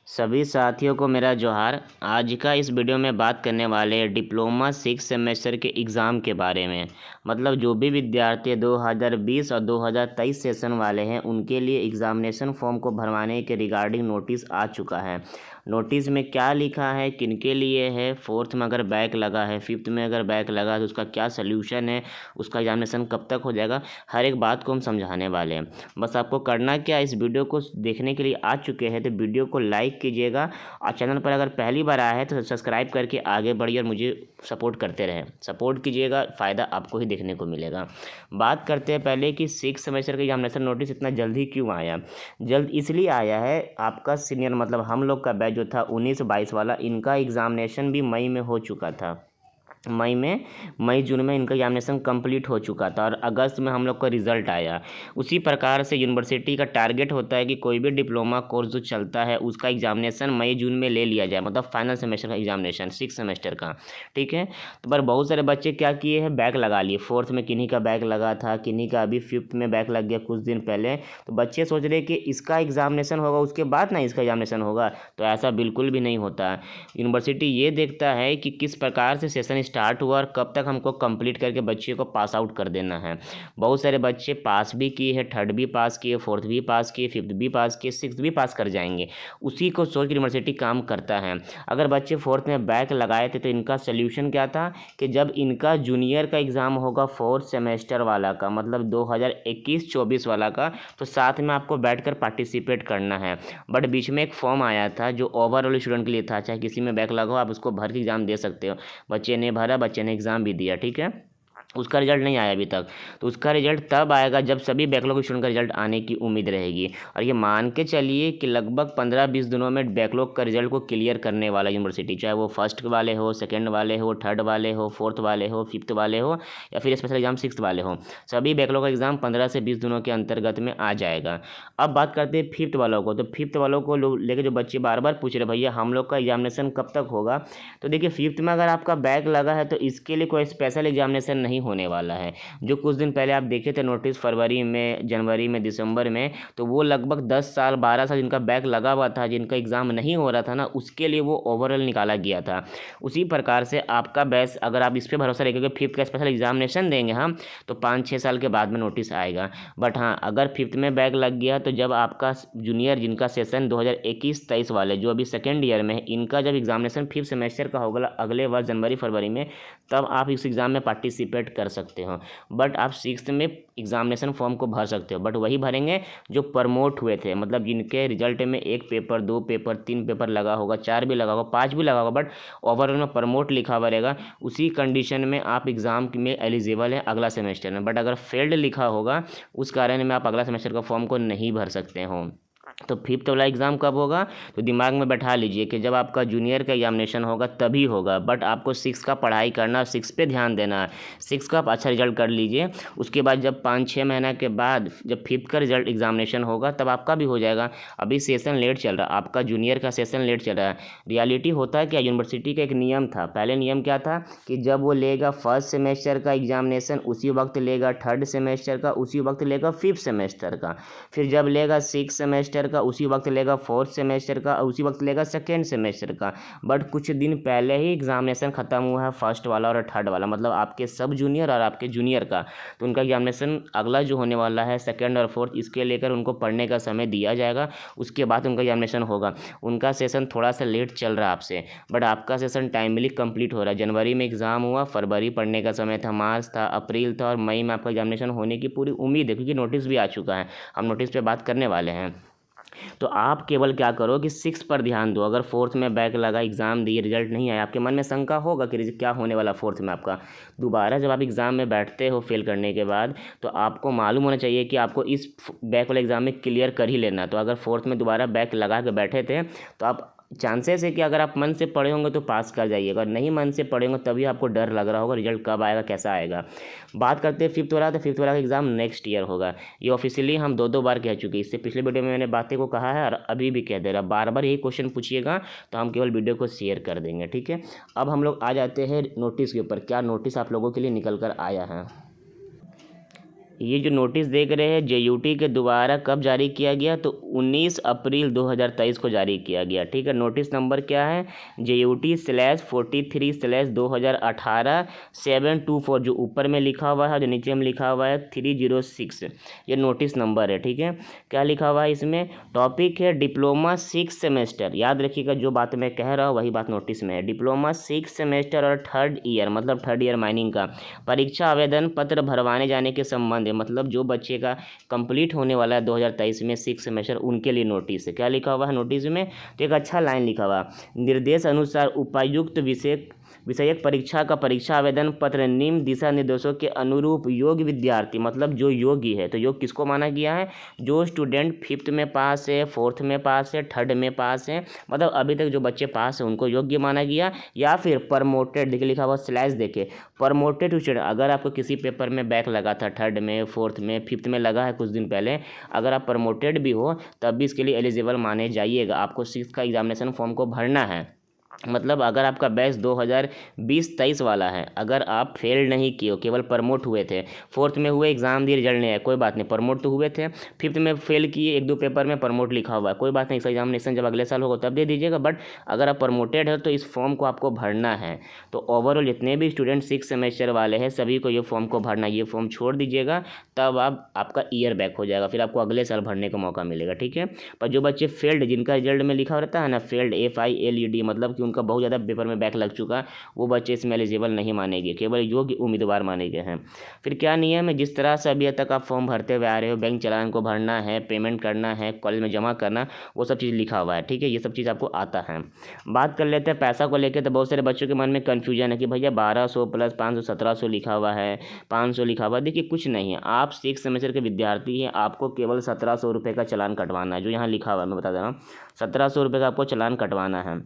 सभी साथियों को मेरा जोहार। आज का इस वीडियो में बात करने वाले हैं डिप्लोमा 6 सेमेस्टर के एग्ज़ाम के बारे में। मतलब जो भी विद्यार्थी 2020 और 2023 सेशन वाले हैं उनके लिए एग्ज़ामिनेशन फॉर्म को भरवाने के रिगार्डिंग नोटिस आ चुका है। नोटिस में क्या लिखा है, किनके लिए है, फोर्थ में अगर बैक लगा है, फिफ्थ में अगर बैक लगा तो उसका क्या सल्यूशन है, उसका एग्जामिनेशन कब तक हो जाएगा, हर एक बात को हम समझाने वाले हैं। बस आपको करना क्या, इस वीडियो को देखने के लिए आ चुके हैं तो वीडियो को लाइक कीजिएगा और चैनल पर अगर पहली बार आया है तो सब्सक्राइब करके आगे बढ़िए और मुझे सपोर्ट करते रहें। सपोर्ट कीजिएगा, फ़ायदा आपको ही देखने को मिलेगा। बात करते हैं पहले कि 6 सेमेस्टर का एग्जामिनेशन नोटिस इतना जल्दी क्यों आया। जल्द इसलिए आया है, आपका सीनियर मतलब हम लोग का बैच जो था 19-22 वाला, इनका एग्ज़ामिनेशन भी मई में हो चुका था। मई जून में इनका एग्जामिनेशन कंप्लीट हो चुका था और अगस्त में हम लोग का रिज़ल्ट आया। उसी प्रकार से यूनिवर्सिटी का टारगेट होता है कि कोई भी डिप्लोमा कोर्स जो चलता है उसका एग्जामिनेशन मई जून में ले लिया जाए, मतलब फाइनल सेमेस्टर का एग्जामिनेशन 6 सेमेस्टर का। ठीक है, तो पर बहुत सारे बच्चे क्या किए हैं, बैक लगा लिए। फोर्थ में किन्हीं का बैक लगा था, किन्हीं का अभी फिफ्थ में बैक लग गया कुछ दिन पहले। तो बच्चे सोच रहे कि इसका एग्जामिनेशन होगा उसके बाद ना इसका एग्जामिनेशन होगा, तो ऐसा बिल्कुल भी नहीं होता। यूनिवर्सिटी ये देखता है कि किस प्रकार से सेशन स्टार्ट हुआ और कब तक हमको कंप्लीट करके बच्चे को पास आउट कर देना है। बहुत सारे बच्चे पास भी किए हैं, थर्ड भी पास किए, फोर्थ भी पास किए, फिफ्थ भी पास किए, सिक्स्थ भी पास कर जाएंगे। उसी को सोच के यूनिवर्सिटी काम करता है। अगर बच्चे फोर्थ में बैक लगाए थे तो इनका सोल्यूशन क्या था कि जब इनका जूनियर का एग्ज़ाम होगा फोर्थ सेमेस्टर वाला का, मतलब 2021-24 वाला का, तो साथ में आपको बैठकर पार्टिसिपेट करना है। बट बीच में एक फॉर्म आया था जो ओवरऑल स्टूडेंट के लिए था, चाहे किसी में बैक लगा हो आप उसको भर के एग्ज़ाम दे सकते हो। बच्चे ने भरा, बच्चे ने एग्ज़ाम भी दिया। ठीक है, उसका रिजल्ट नहीं आया अभी तक, तो उसका रिजल्ट तब आएगा जब सभी बैकलॉग स्टूडेंट का रिजल्ट आने की उम्मीद रहेगी। और ये मान के चलिए कि लगभग 15-20 दिनों में बैकलॉग का रिजल्ट को क्लियर करने वाला यूनिवर्सिटी, चाहे वो फर्स्ट वाले हो, सेकंड वाले हो, थर्ड वाले हो, फोर्थ वाले हो, फिफ्थ वाले हो, या फिर स्पेशल एग्जाम सिक्स्थ वाले हो। सभी बैकलॉग का एग्ज़ाम 15 से 20 दिनों के अंतर्गत में आ जाएगा। अब बात करते हैं फिफ्थ वालों को। तो फिफ्थ वालों को लेके जो बच्चे बार बार पूछ रहे भैया हम लोग का एग्जामिनेशन कब तक होगा, तो देखिए फिफ्थ में अगर आपका बैक लगा है तो इसके लिए कोई स्पेशल एग्जामिनेशन नहीं होने वाला है। जो कुछ दिन पहले आप देखे थे नोटिस, फरवरी में, जनवरी में, दिसंबर में, तो वो लगभग 10 साल 12 साल जिनका बैक लगा हुआ था, जिनका एग्ज़ाम नहीं हो रहा था ना, उसके लिए वो ओवरऑल निकाला गया था। उसी प्रकार से आपका बैच, अगर आप इस पर भरोसा रखेंगे फिफ्थ का स्पेशल एग्जामिनेशन देंगे हम, तो 5-6 साल के बाद में नोटिस आएगा। बट हाँ, अगर फिफ्थ में बैक लग गया तो जब आपका जूनियर जिनका सेशन 2021-23 वाले जो अभी सेकेंड ईयर में है, इनका जब एग्जामिनेशन फिफ्थ सेमेस्टर का होगा अगले वर्ष जनवरी फरवरी में, तब आप इस एग्ज़ाम में पार्टिसिपेट कर सकते हो। बट आप सिक्स्थ में एग्जामिनेशन फॉर्म को भर सकते हो, बट वही भरेंगे जो प्रमोट हुए थे, मतलब जिनके रिजल्ट में 1 पेपर, 2 पेपर, 3 पेपर लगा होगा, 4 भी लगा होगा, 5 भी लगा होगा, बट ओवरऑल में प्रमोट लिखा हुआ रहेगा। उसी कंडीशन में आप एग्ज़ाम में एलिजिबल हैं अगला सेमेस्टर में। बट अगर फेल्ड लिखा होगा, उस कारण में आप अगला सेमेस्टर का फॉर्म को नहीं भर सकते हो। तो फिफ्थ वाला एग्ज़ाम कब होगा, तो दिमाग में बैठा लीजिए कि जब आपका जूनियर का एग्जामिनेशन होगा तभी होगा। बट आपको सिक्स का पढ़ाई करना, सिक्स पे ध्यान देना है। सिक्स का आप अच्छा रिजल्ट कर लीजिए, उसके बाद जब 5-6 महीना के बाद जब फिफ्थ का रिजल्ट एग्जामिनेशन होगा तब आपका भी हो जाएगा। अभी सेशन लेट चल रहा है, आपका जूनियर का सेशन लेट चल रहा है। रियलिटी होता है क्या, यूनिवर्सिटी का एक नियम था, पहले नियम क्या था कि जब वो लेगा फर्स्ट सेमेस्टर का एग्जामिनेशन उसी वक्त लेगा थर्ड सेमेस्टर का, उसी वक्त लेगा फिफ्थ सेमेस्टर का, फिर जब लेगा सिक्स सेमेस्टर का उसी वक्त लेगा फोर्थ सेमेस्टर का, उसी वक्त लेगा सेकेंड सेमेस्टर का। बट कुछ दिन पहले ही एग्जामिनेशन ख़त्म हुआ है फर्स्ट वाला और थर्ड वाला, मतलब आपके सब जूनियर और आपके जूनियर का। तो उनका एग्जामिनेशन अगला जो होने वाला है सेकेंड और फोर्थ, इसके लेकर उनको पढ़ने का समय दिया जाएगा, उसके बाद उनका एग्जामिनेशन होगा। उनका सेशन थोड़ा सा लेट चल रहा है आपसे, बट आपका सेशन टाइमली कंप्लीट हो रहा है। जनवरी में एग्ज़ाम हुआ, फरवरी पढ़ने का समय था, मार्च था, अप्रैल था, और मई में आपका एग्जामिनेशन होने की पूरी उम्मीद है, क्योंकि नोटिस भी आ चुका है। हम नोटिस पे बात करने वाले हैं। तो आप केवल क्या करो कि सिक्स पर ध्यान दो। अगर फोर्थ में बैक लगा, एग्ज़ाम दिए, रिजल्ट नहीं आया, आपके मन में शंका होगा कि क्या होने वाला फोर्थ में आपका। दोबारा जब आप एग्ज़ाम में बैठते हो फेल करने के बाद, तो आपको मालूम होना चाहिए कि आपको इस बैक वाले एग्ज़ाम में क्लियर कर ही लेना। तो अगर फोर्थ में दोबारा बैक लगा के बैठे थे तो आप चांसेस है कि अगर आप मन से पढ़े होंगे तो पास कर जाइएगा, नहीं मन से पढ़े होंगे तभी आपको डर लग रहा होगा रिजल्ट कब आएगा, कैसा आएगा। बात करते हैं फिफ्थ वाला, तो फिफ्थ वाला का एग्ज़ाम नेक्स्ट ईयर होगा। ये ऑफिशियली हम 2-2 बार कह चुके हैं, इससे पिछले वीडियो में मैंने बातें को कहा है और अभी भी कह दे रहा। बार बार यही क्वेश्चन पूछिएगा तो हम केवल वीडियो को शेयर कर देंगे। ठीक है, अब हम लोग आ जाते हैं नोटिस के ऊपर। क्या नोटिस आप लोगों के लिए निकल कर आया है। ये जो नोटिस देख रहे हैं जेयूटी के द्वारा कब जारी किया गया, तो 19 अप्रैल 2023 को जारी किया गया। ठीक है, नोटिस नंबर क्या है, JUT/43/2018 जो ऊपर में लिखा हुआ है, जो नीचे में लिखा हुआ है 306, ये नोटिस नंबर है। ठीक है, क्या लिखा हुआ है इसमें, टॉपिक है डिप्लोमा 6 सेमेस्टर। याद रखिएगा जो बात मैं कह रहा हूँ वही बात नोटिस में है। डिप्लोमा 6 सेमेस्टर और थर्ड ईयर मतलब थर्ड ईयर माइनिंग का परीक्षा आवेदन पत्र भरवाने जाने के संबंध में, मतलब जो बच्चे का कंप्लीट होने वाला है 2023 में 6 सेमेस्टर, उनके लिए नोटिस है। क्या लिखा हुआ है नोटिस में, तो एक अच्छा लाइन लिखा हुआ, निर्देश अनुसार उपायुक्त विषयक परीक्षा का परीक्षा आवेदन पत्र निम्न दिशा निर्देशों के अनुरूप योग्य विद्यार्थी, मतलब जो योग्य है, तो योग किसको माना गया है, जो स्टूडेंट 5th में पास है, 4th में पास है, 3rd में पास है, मतलब अभी तक जो बच्चे पास हैं उनको योग्य माना गया, या फिर प्रमोटेड, देखिए लिखा हुआ स्लैश देखे, प्रमोटेड स्टूडेंट। अगर आपको किसी पेपर में बैक लगा था 3rd में, 4th में, 5th में लगा है कुछ दिन पहले, अगर आप प्रमोटेड भी हो तब भी इसके लिए एलिजिबल माने जाइएगा। आपको 6 का एग्जामिनेशन फॉर्म को भरना है। मतलब अगर आपका बैच 2020-23 वाला है, अगर आप फेल नहीं किए हो, केवल प्रमोट हुए थे, 4th में हुए एग्जाम दिए रिजल्ट नहीं आया, कोई बात नहीं, प्रमोट तो हुए थे, 5th में फेल किए, 1-2 पेपर में प्रमोट लिखा हुआ है, कोई बात नहीं, इसका एग्जामिनेशन जब अगले साल होगा तब दे दीजिएगा। बट अगर आप प्रमोटेड है तो इस फॉर्म को आपको भरना है। तो ओवरऑल जितने भी स्टूडेंट 6 सेमेस्टर वाले हैं सभी को ये फॉर्म को भरना, ये फॉर्म छोड़ दीजिएगा, तब आपका ईयर बैक हो जाएगा, फिर आपको अगले साल भरने का मौका मिलेगा। ठीक है, पर जो बच्चे फेल्ड, जिनका रिजल्ट में लिखा रहता है ना फेल्ड, FILED, मतलब कि उनका बहुत ज़्यादा पेपर में बैक लग चुका, वो बच्चे इसमें एलिजिबल नहीं माने गए, केवल योग्य उम्मीदवार माने गए हैं। फिर क्या नियम है, जिस तरह से अभी तक आप फॉर्म भरते हुए आ रहे हो, बैंक चालान को भरना है, पेमेंट करना है, कॉलेज में जमा करना, वो सब चीज़ लिखा हुआ है। ठीक है, ये सब चीज़ आपको आता है। बात कर लेते हैं पैसा को लेकर, तो बहुत सारे बच्चों के मन में कन्फ्यूजन है कि भैया 1200 प्लस 500 1700 लिखा हुआ है, 500 लिखा हुआ है। देखिए कुछ नहीं है, आप 6 सेमेस्टर के विद्यार्थी हैं, आपको केवल 1700 रुपये का चालान कटवाना है, जो यहाँ लिखा हुआ है मैं बता दे रहा हूँ, 1700 रुपये का आपको चालान कटवाना है।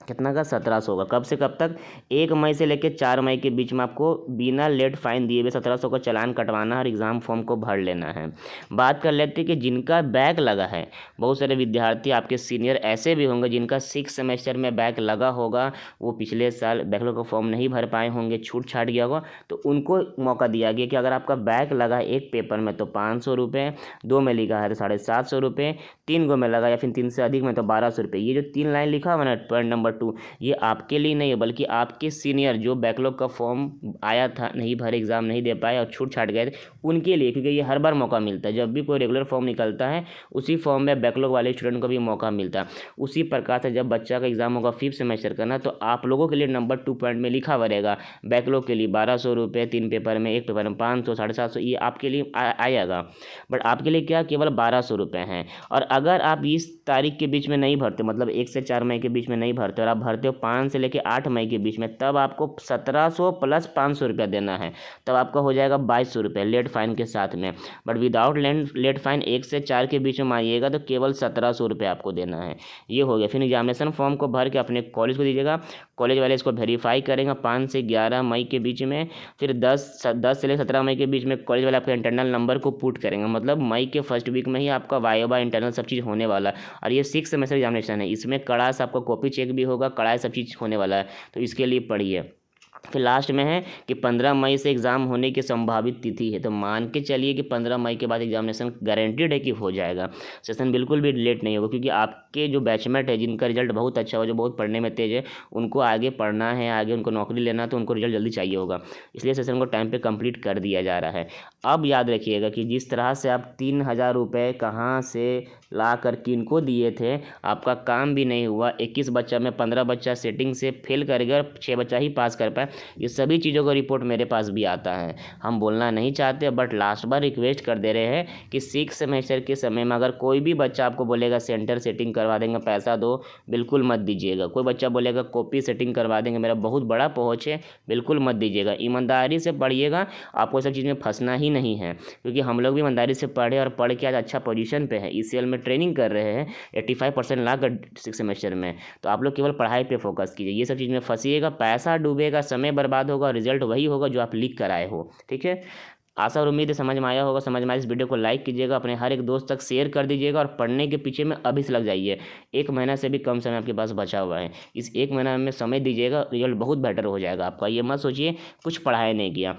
कितना का, 1700 का। कब से कब तक, 1 मई से लेकर 4 मई के बीच में आपको बिना लेट फाइन दिए हुए 1700 का चालान कटवाना है और एग्ज़ाम फॉर्म को भर लेना है। बात कर लेते हैं कि जिनका बैक लगा है, बहुत सारे विद्यार्थी आपके सीनियर ऐसे भी होंगे जिनका 6 सेमेस्टर में बैक लगा होगा, वो पिछले साल बैकलॉग का फॉर्म नहीं भर पाए होंगे, छूट छाट गया होगा, तो उनको मौका दिया गया कि अगर आपका बैक लगा एक पेपर में तो 500 रुपये, 2 में लिखा है तो 750 रुपये, 3 गो में लगा या फिर 3 से अधिक में तो 1200 रुपये। ये जो 3 लाइन लिखा हुआ ना पॉइंट नंबर 2, ये आपके लिए नहीं है, बल्कि आपके सीनियर जो बैकलॉग का फॉर्म आया था, नहीं भरे, एग्जाम नहीं दे पाए और छूट छाट गए थे, उनके लिए, क्योंकि ये हर बार मौका मिलता है। जब भी कोई रेगुलर फॉर्म निकलता है उसी फॉर्म में बैकलॉग वाले स्टूडेंट को भी मौका मिलता है। उसी प्रकार से जब बच्चा का एग्जाम होगा 5th सेमेस्टर का ना, तो आप लोगों के लिए नंबर 2 पॉइंट में लिखा हुआ रहेगा, बैकलॉग के लिए 1200 रुपये, 3 पेपर में, 1 पेपर में 500, 750, ये आपके लिए आएगा। बट आपके लिए क्या, केवल 1200 रुपये हैं। और अगर आप इस तारीख के बीच में नहीं भरते, मतलब 1 से 4 मई के बीच में नहीं भरते और आप भरते हो 5 से लेकर 8 मई के बीच में, तब आपको 1700 प्लस 500 रुपया देना है, तब आपका हो जाएगा 2200 रुपये लेट फाइन के साथ में। बट विदाउट लेट फाइन 1 से 4 के बीच में आइएगा तो केवल 1700 रुपये आपको देना है। ये हो गया। फिर एग्जामिनेशन फॉर्म को भर के अपने कॉलेज को दीजिएगा, कॉलेज वाले इसको वेरीफाई करेंगे 5 से 11 मई के बीच में। फिर 10 से लेकर 17 मई के बीच में कॉलेज वाले आपके इंटरनल नंबर को पुट करेंगे, मतलब मई के फर्स्ट वीक में ही आपका वाइवा इंटरनल सब चीज़ होने वाला है। और ये 6 सेमेस्टर एग्जामिनेशन है, इसमें कड़ा सा आपका कॉपी चेक भी होगा, कड़ा सब चीज़ होने वाला है, तो इसके लिए पढ़िए। फिर लास्ट में है कि 15 मई से एग्ज़ाम होने की संभावित तिथि है, तो मान के चलिए कि 15 मई के बाद एग्जामिनेशन गारंटीड है कि हो जाएगा। सेशन बिल्कुल भी लेट नहीं होगा, क्योंकि आपके जो बैचमेट है जिनका रिजल्ट बहुत अच्छा हो, जो बहुत पढ़ने में तेज है, उनको आगे पढ़ना है, आगे उनको नौकरी लेना, तो उनको रिजल्ट जल्दी चाहिए होगा, इसलिए सेशन को टाइम पर कंप्लीट कर दिया जा रहा है। अब याद रखिएगा कि जिस तरह से आप 3000 रुपये कहाँ से ला कर किनको दिए थे, आपका काम भी नहीं हुआ, 21 बच्चा में 15 बच्चा सेटिंग से फेल कर गया, 6 बच्चा ही पास कर पाए, ये सभी चीज़ों का रिपोर्ट मेरे पास भी आता है। हम बोलना नहीं चाहते, बट लास्ट बार रिक्वेस्ट कर दे रहे हैं कि 6 सेमेस्टर के समय में अगर कोई भी बच्चा आपको बोलेगा सेंटर सेटिंग करवा देंगे, पैसा दो, बिल्कुल मत दीजिएगा। कोई बच्चा बोलेगा कॉपी सेटिंग करवा देंगे, मेरा बहुत बड़ा पहुँच है, बिल्कुल मत दीजिएगा। ईमानदारी से पढ़िएगा, आपको सब चीज़ में फंसना ही नहीं है, क्योंकि हम लोग भी ईमानदारी से पढ़े और पढ़ के आज अच्छा पोजीशन पे है, ECL में ट्रेनिंग कर रहे हैं, 85% ला कर 6 सेमेस्टर में। तो आप लोग केवल पढ़ाई पे फोकस कीजिए, ये सब चीज़ में फंसिएगा, पैसा डूबेगा, समय बर्बाद होगा, रिजल्ट वही होगा जो आप लिख कर आए हो। ठीक है, आशा और उम्मीद है समझ में आया होगा। समझ में आया इस वीडियो को लाइक कीजिएगा, अपने हर एक दोस्त तक शेयर कर दीजिएगा और पढ़ने के पीछे में अभी से लग जाइए। 1 महीना से भी कम समय आपके पास बचा हुआ है, इस 1 महीना में समय दीजिएगा, रिजल्ट बहुत बेटर हो जाएगा आपका। ये मत सोचिए कुछ पढ़ाई नहीं किया,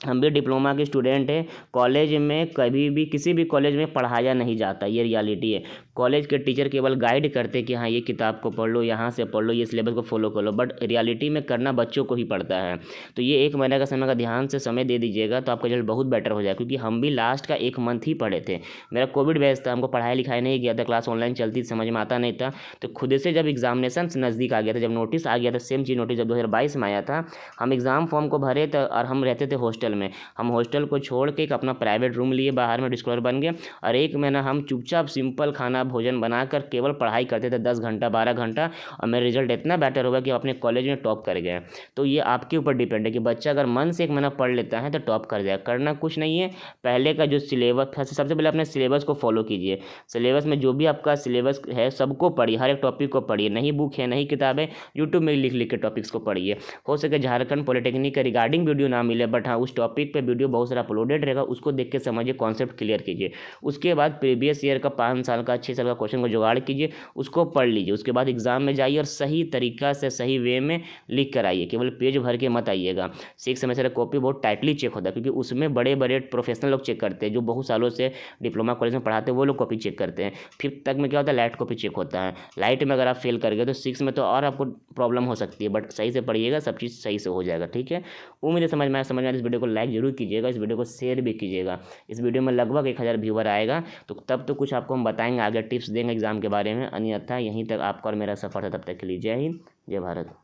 हम भी डिप्लोमा के स्टूडेंट हैं। कॉलेज में कभी भी किसी भी कॉलेज में पढ़ाया नहीं जाता, ये रियलिटी है। कॉलेज के टीचर केवल गाइड करते कि हाँ ये किताब को पढ़ लो, यहाँ से पढ़ लो, ये सिलेबस को फॉलो कर लो, बट रियलिटी में करना बच्चों को ही पड़ता है। तो ये 1 महीने का समय का ध्यान से समय दे दीजिएगा तो आपका रिजल्ट बहुत बेटर हो जाएगा, क्योंकि हम भी लास्ट का 1 मंथ ही पढ़े थे। मेरा कोविड बैच था, हमको पढ़ाई लिखाई नहीं किया था, क्लास ऑनलाइन चलती, समझ में आता नहीं था। तो खुद से जब एग्जामिनेशन नज़दीक आ गया था, जब नोटिस आ गया था, सेम चीज़ नोटिस जब 2022 में आया था, हम एग्ज़ाम फॉर्म को भरे थे और हम रहते थे हॉस्टल में। हम हॉस्टल को छोड़ के एक अपना प्राइवेट रूम लिए, बाहर में डिस्कवर बन गए, और 1 महीना हम चुपचाप सिंपल खाना भोजन बनाकर केवल पढ़ाई करते थे 10 घंटा 12 घंटा, और मेरा रिजल्ट इतना बेटर हुआ कि हम अपने कॉलेज में टॉप कर गए। तो ये आपके ऊपर डिपेंड है कि बच्चा अगर मन से 1 महीना पढ़ लेता है तो टॉप कर जाएगा। करना कुछ नहीं है, पहले का जो सिलेबस, सबसे पहले अपने सिलेबस को फॉलो कीजिए। सिलेबस में जो भी आपका सिलेबस है सबको पढ़िए, हर एक टॉपिक को पढ़िए, नहीं बुक है नहीं किताब है, यूट्यूब में लिख लिख के टॉपिक्स को पढ़िए। हो सके झारखंड पॉलिटेक्निक का रिगार्डिंग वीडियो ना मिले, बट हाँ उस टॉपिक पे वीडियो बहुत सारा अपलोडेड रहेगा, उसको देख के समझिए, कॉन्सेप्ट क्लियर कीजिए। उसके बाद प्रीवियस ईयर का 5 साल का 6 साल का क्वेश्चन को जुगाड़ कीजिए, उसको पढ़ लीजिए। उसके बाद एग्जाम में जाइए और सही तरीका से सही वे में लिख कर आइए, केवल पेज भर के मत आइएगा। 6 सेमेस्टर का कॉपी बहुत टाइटली चेक होता है, क्योंकि उसमें बड़े बड़े प्रोफेशनल लोग चेक करते हैं, जो बहुत सालों से डिप्लोमा कॉलेज में पढ़ाते हैं, वो लोग कॉपी चेक करते हैं। 5th तक में क्या होता है, लाइट कॉपी चेक होता है। लाइट में अगर आप फेल कर गए तो 6 में तो और आपको प्रॉब्लम हो सकती है, बट सही से पढ़िएगा, सब चीज़ सही से हो जाएगा। ठीक है, उम्मीद है समझ में इस वीडियो को लाइक जरूर कीजिएगा, इस वीडियो को शेयर भी कीजिएगा। इस वीडियो में लगभग 1000 व्यूवर आएगा, तो तब तो कुछ आपको हम बताएंगे, आगे टिप्स देंगे एग्जाम के बारे में। अन्यथा यहीं तक आपका और मेरा सफ़र है, तब तक के लिए जय हिंद, जय भारत।